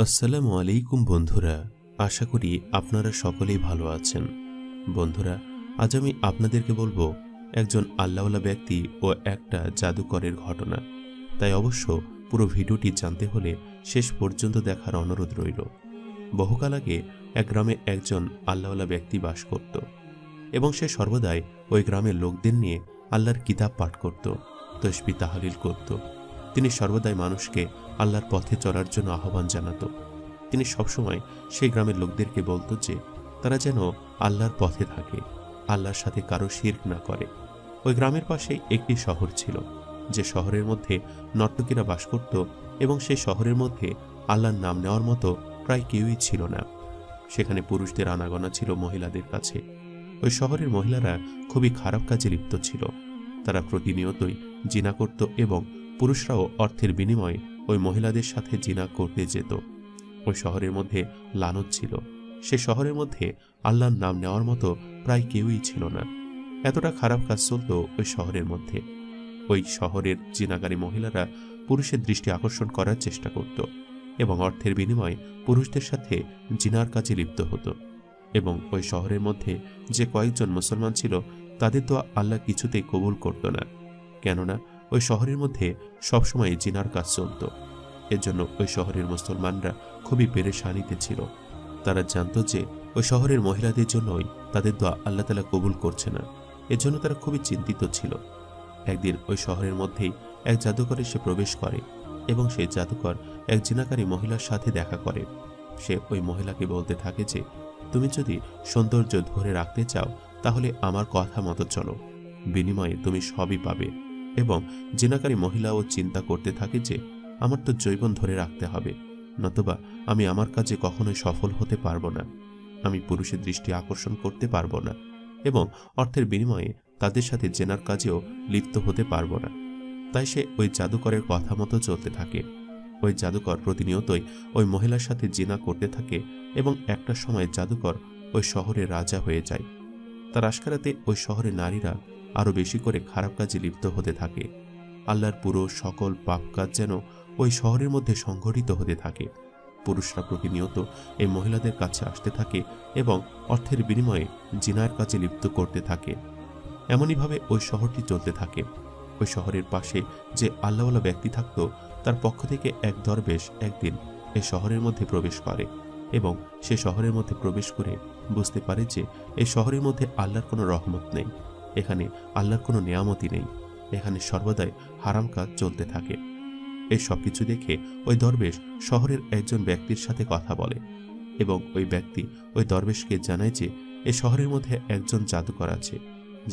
আসসালামু আলাইকুম বন্ধুরা, আশা করি আপনারা সকলেই ভালো আছেন। বন্ধুরা, আজ আমি আপনাদেরকে বলবো একজন আল্লাহওয়ালা ব্যক্তি ও একটা জাদুকরের ঘটনা। তাই অবশ্য পুরো ভিডিওটি জানতে হলে শেষ পর্যন্ত দেখার অনুরোধ রইল। বহুকাল আগে এক গ্রামে একজন আল্লাহওয়ালা ব্যক্তি বাস করত এবং সে সর্বদাই ওই গ্রামের লোকদের নিয়ে আল্লাহর কিতাব পাঠ করত, তসবিহ তাহলিল করত। তিনি সর্বদাই মানুষকে আল্লাহর পথে চলার জন্য আহ্বান জানাত। তিনি সবসময় সেই গ্রামের লোকদেরকে বলতো যে তারা যেন আল্লাহর পথে থাকে, আল্লাহর সাথে কারো শিরক না করে। ওই গ্রামের পাশে একটি শহর ছিল, যে শহরের মধ্যে নর্তকীরা বাস করত এবং সেই শহরের মধ্যে আল্লাহর নাম নেওয়ার মতো প্রায় কেউই ছিল না। সেখানে পুরুষদের আনাগোনা ছিল মহিলাদের কাছে। ওই শহরের মহিলারা খুবই খারাপ কাজে লিপ্ত ছিল। তারা প্রতিনিয়তই জিনা করত এবং পুরুষরাও অর্থের বিনিময়ে ওই মহিলাদের সাথে জিনা করতে যেত। ওই শহরের মধ্যে লানত ছিল। সে শহরের মধ্যে আল্লাহর নাম নেওয়ার মতো প্রায় কেউই ছিল না। এতটা খারাপ কাজ চলত ওই শহরের মধ্যে। ওই শহরের জিনাকারী মহিলারা পুরুষের দৃষ্টি আকর্ষণ করার চেষ্টা করত এবং অর্থের বিনিময়ে পুরুষদের সাথে জিনার কাজে লিপ্ত হতো। এবং ওই শহরের মধ্যে যে কয়েকজন মুসলমান ছিল তাদের তো আল্লাহ কিছুতেই কবুল করত না, কেননা ওই শহরের মধ্যে সবসময় জিনার কাজ চলত। এর জন্য ওই শহরের মুসলমানরা খুবই পেরেশানিতে ছিল। তারা জানত যে ওই শহরের মহিলাদের জন্যই তাদের দোয়া আল্লাহ তাআলা কবুল করছে না। এর জন্য তারা খুবই চিন্তিত ছিল। একদিন ওই শহরের মধ্যেই এক জাদুকর এসে প্রবেশ করে এবং সেই জাদুকর এক জিনাকারী মহিলার সাথে দেখা করে। সে ওই মহিলাকে বলতে থাকে যে তুমি যদি সৌন্দর্য ধরে রাখতে চাও তাহলে আমার কথা মতো চলো, বিনিময়ে তুমি সবই পাবে। এবং জিনাকারী মহিলাও চিন্তা করতে থাকে যে আমার তো যৌবন ধরে রাখতে হবে, নতুবা আমি আমার কাজে কখনোই সফল হতে পারবো না, আমি পুরুষের দৃষ্টি আকর্ষণ করতে পারবো না এবং অর্থের বিনিময়ে তাদের সাথে জেনার কাজেও লিপ্ত হতে পারবো না। তাই সে ওই জাদুকরের কথা মতো চলতে থাকে। ওই জাদুকর প্রতিনিয়তই ওই মহিলার সাথে জিনা করতে থাকে এবং একটা সময় জাদুকর ওই শহরের রাজা হয়ে যায়। তার আশকারাতে ওই শহরের নারীরা আরো বেশি করে খারাপ কাজে লিপ্ত হতে থাকে। আল্লাহর পুরো সকল পাপ কাজ যেন ওই শহরের মধ্যে সংঘটিত হতে থাকে। পুরুষরা প্রতিনিয়ত এই মহিলাদের কাছে আসতে থাকে এবং অর্থের বিনিময়ে জিনার কাজে লিপ্ত করতে থাকে। এমনইভাবে ওই শহরটি চলতে থাকে। ওই শহরের পাশে যে আল্লাহওয়ালা ব্যক্তি থাকত, তার পক্ষ থেকে এক দরবেশ একদিন এই শহরের মধ্যে প্রবেশ করে এবং সে শহরের মধ্যে প্রবেশ করে বুঝতে পারে যে এই শহরের মধ্যে আল্লাহর কোনো রহমত নেই, এখানে আল্লাহর কোনো নেয়ামতই নেই, এখানে সর্বদাই হারাম কাজ চলতে থাকে। এই সব কিছু দেখে ওই দরবেশ শহরের একজন ব্যক্তির সাথে কথা বলে এবং ওই ব্যক্তি ওই দরবেশকে জানায় যে এই শহরের মধ্যে একজন জাদুকর আছে,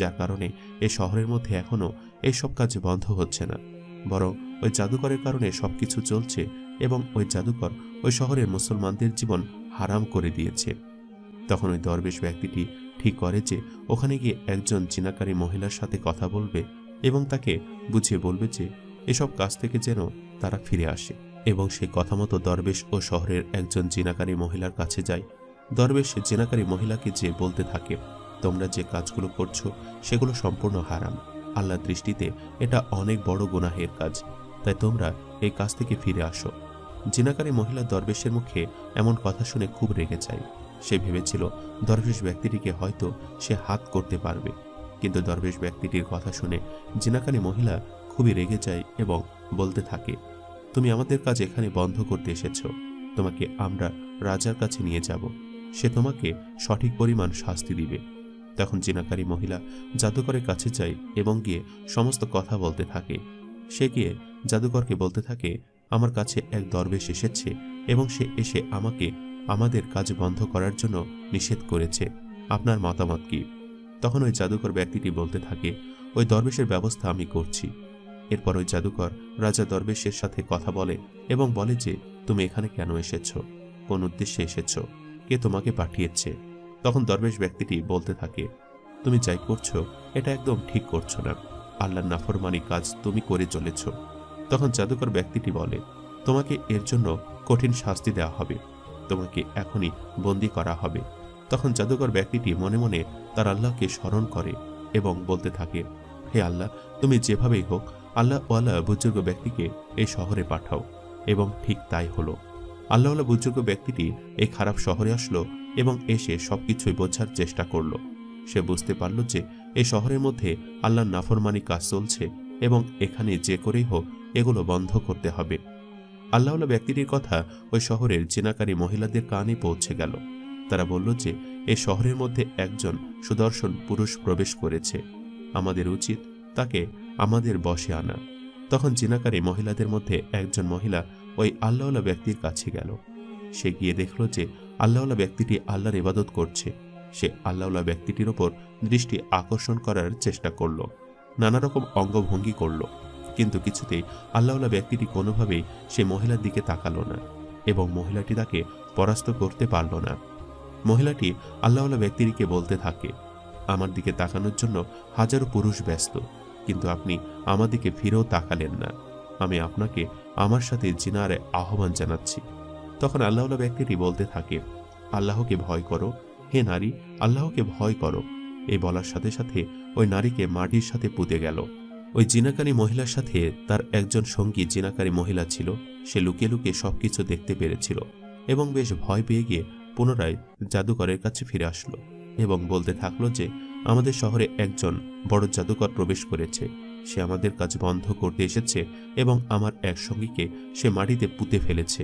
যার কারণে এই শহরের মধ্যে এখনো এইসব কাজ বন্ধ হচ্ছে না, বরং ওই জাদুকরের কারণে সবকিছু চলছে এবং ওই জাদুকর ওই শহরের মুসলমানদের জীবন হারাম করে দিয়েছে। তখন ওই দরবেশ ব্যক্তিটি ঠিক করে যে ওখানে গিয়ে একজন জিনাকারী মহিলার সাথে কথা বলবে এবং তাকে বুঝিয়ে বলবে যে এসব কাজ থেকে যেন তারা ফিরে আসে। এবং সেই কথা মতো দরবেশ ও শহরের একজন জিনাকারী মহিলার কাছে যায়। দরবেশ জিনাকারী মহিলাকে যে বলতে থাকে তোমরা যে কাজগুলো করছো সেগুলো সম্পূর্ণ হারাম, আল্লাহর দৃষ্টিতে এটা অনেক বড় গুনাহের কাজ, তাই তোমরা এই কাজ থেকে ফিরে আসো। জিনাকারী মহিলা দরবেশের মুখে এমন কথা শুনে খুব রেগে যায়। সে ভেবেছিল দরবেশ ব্যক্তিটিকে হয়তো সে হাত করতে পারবে, কিন্তু দরবেশ ব্যক্তিটির কথা শুনে জিনাকারী মহিলা খুবই রেগে যায় এবং বলতে থাকে তুমি আমাদের কাজ এখানে বন্ধ করতে এসেছো, তোমাকে আমরা রাজার কাছে নিয়ে যাব, সে তোমাকে সঠিক পরিমাণ শাস্তি দিবে। তখন জিনাকারী মহিলা জাদুকরের কাছে যায় এবং গিয়ে সমস্ত কথা বলতে থাকে। সে গিয়ে জাদুকরকে বলতে থাকে আমার কাছে এক দরবেশ এসেছে এবং সে এসে আমাকে আমাদের কাজ বন্ধ করার জন্য নিষেধ করেছে, আপনার মতামত কি? তখন ওই জাদুকর ব্যক্তিটি বলতে থাকে ওই দরবেশের ব্যবস্থা আমি করছি। এরপর ওই জাদুকর রাজা দরবেশের সাথে কথা বলে এবং বলে যে তুমি এখানে কেন এসেছো, কোন উদ্দেশ্যে এসেছো, কে তোমাকে পাঠিয়েছে? তখন দরবেশ ব্যক্তিটি বলতে থাকে তুমি যাই করছো এটা একদম ঠিক করছো না, আল্লাহর নাফরমানি কাজ তুমি করে চলেছ। তখন জাদুকর ব্যক্তিটি বলে তোমাকে এর জন্য কঠিন শাস্তি দেওয়া হবে, তোমাকে এখনই বন্দী করা হবে। তখন জাদুকর ব্যক্তিটি মনে মনে তার আল্লাহকে স্মরণ করে এবং বলতে থাকে হে আল্লাহ, তুমি যেভাবেই হোক আল্লাহ ওয়ালা বুজুর্গ ব্যক্তিকে এই শহরে পাঠাও। এবং ঠিক তাই হলো। আল্লাহওয়ালা বুজুর্গ ব্যক্তিটি এই খারাপ শহরে আসলো এবং এসে সবকিছুই বোঝার চেষ্টা করল। সে বুঝতে পারল যে এই শহরের মধ্যে আল্লাহর নাফরমানি কাজ চলছে এবং এখানে যে করেই হোক এগুলো বন্ধ করতে হবে। আল্লাহওয়ালা ব্যক্তিটির কথা ওই শহরের জিনাকারী মহিলাদের কানে পৌঁছে গেল। তারা বলল যে এই শহরের মধ্যে একজন সুদর্শন পুরুষ প্রবেশ করেছে, আমাদের উচিত তাকে আমাদের বশে আনা। তখন জিনাকারী মহিলাদের মধ্যে একজন মহিলা ওই আল্লাহওয়ালা ব্যক্তির কাছে গেল। সে গিয়ে দেখল যে আল্লাহওয়ালা ব্যক্তিটি আল্লাহর ইবাদত করছে। সে আল্লাহওয়ালা ব্যক্তিটির ওপর দৃষ্টি আকর্ষণ করার চেষ্টা করল, নানা রকম অঙ্গভঙ্গি করল, কিন্তু কিছুতেই আল্লাহওয়ালা ব্যক্তিটি কোনোভাবেই সে মহিলার দিকে তাকালো না এবং মহিলাটি তাকে পরাস্ত করতে পারল না। মহিলাটি আল্লাহওয়ালা ব্যক্তিটিকে বলতে থাকে, আমার দিকে তাকানোর জন্য হাজারো পুরুষ ব্যস্ত, কিন্তু আপনি আমার দিকে ফিরেও তাকালেন না। আমি আপনাকে আমার সাথে জিনারে আহ্বান জানাচ্ছি। তখন আল্লাহওয়ালা ব্যক্তিটি বলতে থাকে, আল্লাহকে ভয় করো হে নারী, আল্লাহকে ভয় করো। এই বলার সাথে সাথে ওই নারীকে মাটির সাথে পুঁতে গেল। ওই জিনাকারী মহিলার সাথে তার একজন সঙ্গী জিনাকারী মহিলা ছিল। সে লুকিয়ে লুকিয়ে সবকিছু দেখতে পেরেছিল এবং বেশ ভয় পেয়ে গিয়ে পুনরায় জাদুকরের কাছে ফিরে আসলো এবং বলতে থাকলো যে আমাদের শহরে একজন বড় জাদুকর প্রবেশ করেছে। সে আমাদের কাজ বন্ধ করতে এসেছে এবং আমার এক সঙ্গীকে সে মাটিতে পুঁতে ফেলেছে।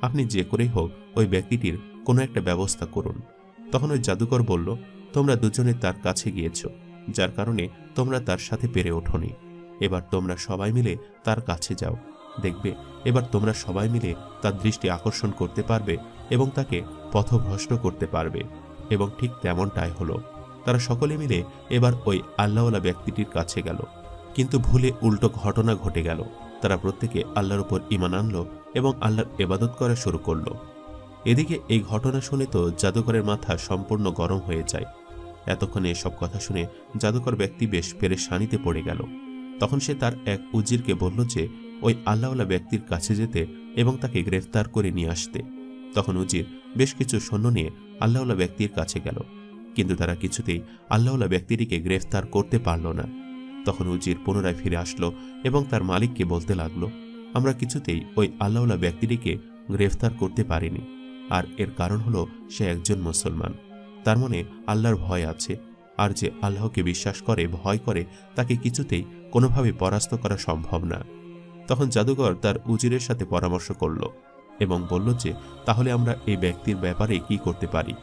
আপনি যে করেই হোক ওই ব্যক্তিটির কোনো একটা ব্যবস্থা করুন। তখন ওই জাদুকর বলল, তোমরা দুজনে তার কাছে গিয়েছ, যার কারণে তোমরা তার সাথে পেরে ওঠোনি। এবার তোমরা সবাই মিলে তার কাছে যাও, দেখবে এবার তোমরা সবাই মিলে তার দৃষ্টি আকর্ষণ করতে পারবে এবং তাকে পথভ্রষ্ট করতে পারবে। এবং ঠিক তেমনটাই হলো। তারা সকলে মিলে এবার ওই আল্লাহওয়ালা ব্যক্তিটির কাছে গেল, কিন্তু ভুলে উল্টো ঘটনা ঘটে গেল। তারা প্রত্যেকে আল্লাহর উপর ঈমান আনলো এবং আল্লাহর ইবাদত করা শুরু করলো। এদিকে এই ঘটনা শুনে তো জাদুকরের মাথা সম্পূর্ণ গরম হয়ে যায়। এতক্ষণে এসব কথা শুনে জাদুকর ব্যক্তি বেশ পেরেশানিতে পড়ে গেল। তখন সে তার এক উজিরকে বলল যে ওই আল্লাহওয়ালা ব্যক্তির কাছে যেতে এবং তাকে গ্রেফতার করে নিয়ে আসতে। তখন উজির বেশ কিছু সৈন্য নিয়ে আল্লাহওয়ালা ব্যক্তির কাছে গেল, কিন্তু তারা কিছুতেই আল্লাহওয়ালা ব্যক্তিটিকে গ্রেফতার করতে পারল না। তখন উজির পুনরায় ফিরে আসলো এবং তার মালিককে বলতে লাগলো, আমরা কিছুতেই ওই আল্লাহওয়ালা ব্যক্তিটিকে গ্রেফতার করতে পারিনি, আর এর কারণ হলো সে একজন মুসলমান। তার মনে আল্লাহর ভয় আছে, আর যে আল্লাহকে বিশ্বাস করে, ভয় করে, তাকে কিছুতেই কোনোভাবে পরাস্ত করা সম্ভব না। তখন জাদুকর তার উজিরের সাথে পরামর্শ করল এবং বলল যে তাহলে আমরা এই ব্যক্তির ব্যাপারে কি করতে পারি।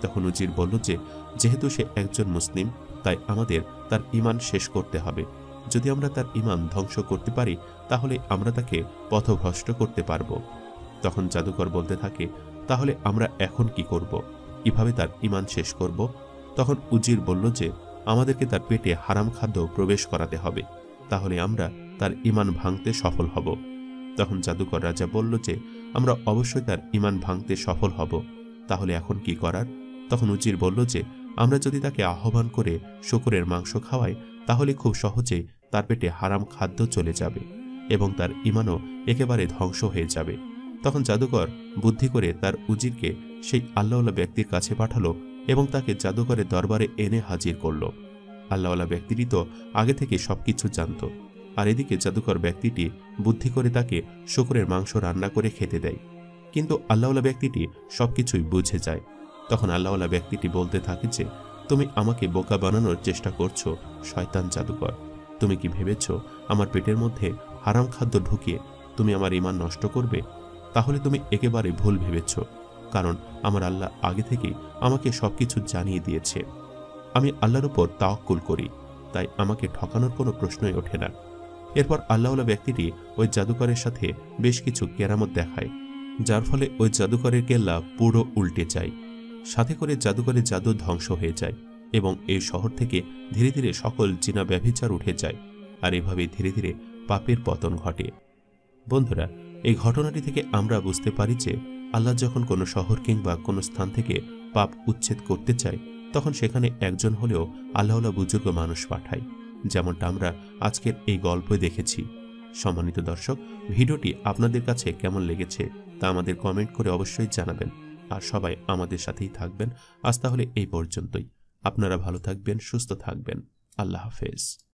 তখন উজির বলল যে যেহেতু সে একজন মুসলিম, তাই আমাদের তার ঈমান শেষ করতে হবে। যদি আমরা তার ঈমান ধ্বংস করতে পারি তাহলে আমরা তাকে পথভ্রষ্ট করতে পারব। তখন জাদুকর বলতে থাকে, তাহলে আমরা এখন কি করব, কিভাবে তার ঈমান শেষ করব? তখন উজির বলল যে আমাদেরকে তার পেটে হারাম খাদ্য প্রবেশ করাতে হবে, তাহলে আমরা তার ঈমান ভাঙতে সফল হব। তখন জাদুকর রাজা বলল যে আমরা অবশ্যই তার ঈমান ভাঙতে সফল হব, তাহলে এখন কি করার? তখন উজির বলল যে আমরা যদি তাকে আহ্বান করে শূকরের মাংস খাওয়াই তাহলে খুব সহজেই তার পেটে হারাম খাদ্য চলে যাবে এবং তার ঈমানও একেবারে ধ্বংস হয়ে যাবে। তখন জাদুকর বুদ্ধি করে তার উজিরকে সেই আল্লাহওয়ালা ব্যক্তির কাছে পাঠালো এবং তাকে জাদুকরের দরবারে এনে হাজির করল। আল্লাহওয়ালা ব্যক্তিটি তো আগে থেকে সবকিছু জানত, আর এদিকে জাদুকর ব্যক্তিটি বুদ্ধি করে তাকে শূকরের মাংস রান্না করে খেতে দেয়। কিন্তু আল্লাহওয়ালা ব্যক্তিটি সবকিছুই বুঝে যায়। তখন আল্লাহওয়ালা ব্যক্তিটি বলতে থাকে যে তুমি আমাকে বোকা বানানোর চেষ্টা করছো শয়তান জাদুকর। তুমি কি ভেবেছ আমার পেটের মধ্যে হারাম খাদ্য ঢুকিয়ে তুমি আমার ঈমান নষ্ট করবে? তাহলে তুমি একেবারে ভুল ভেবেছ, কারণ আমার আল্লাহ আগে থেকেই আমাকে সবকিছু জানিয়ে দিয়েছে। আমি আল্লাহর উপর তাওয়াক্কুল করি, তাই আমাকে ঠকানোর কোনো প্রশ্নই ওঠে না। এরপর আল্লাহওয়ালা ব্যক্তিটি ওই জাদুকরের সাথে বেশ কিছু কেরামত দেখায়, যার ফলে ওই জাদুকরের কেল্লা পুরো উল্টে যায়। সাথে করে জাদুকরের জাদু ধ্বংস হয়ে যায় এবং এই শহর থেকে ধীরে ধীরে সকল জিনা ব্যভিচার উঠে যায়, আর এভাবে ধীরে ধীরে পাপের পতন ঘটে। বন্ধুরা, এই ঘটনাটি থেকে আমরা বুঝতে পারি যে আল্লাহ যখন কোনো শহর কিংবা কোনো স্থান থেকে পাপ উচ্ছেদ করতে চায় তখন সেখানে একজন হলেও আল্লাহওয়ালা বুজুর্গ মানুষ পাঠায়, যেমনটা আমরা আজকের এই গল্পে দেখেছি। সম্মানিত দর্শক, ভিডিওটি আপনাদের কাছে কেমন লেগেছে তা আমাদের কমেন্ট করে অবশ্যই জানাবেন, আর সবাই আমাদের সাথেই থাকবেন। আজ তাহলে এই পর্যন্তই। আপনারা ভালো থাকবেন, সুস্থ থাকবেন। আল্লাহ হাফেজ।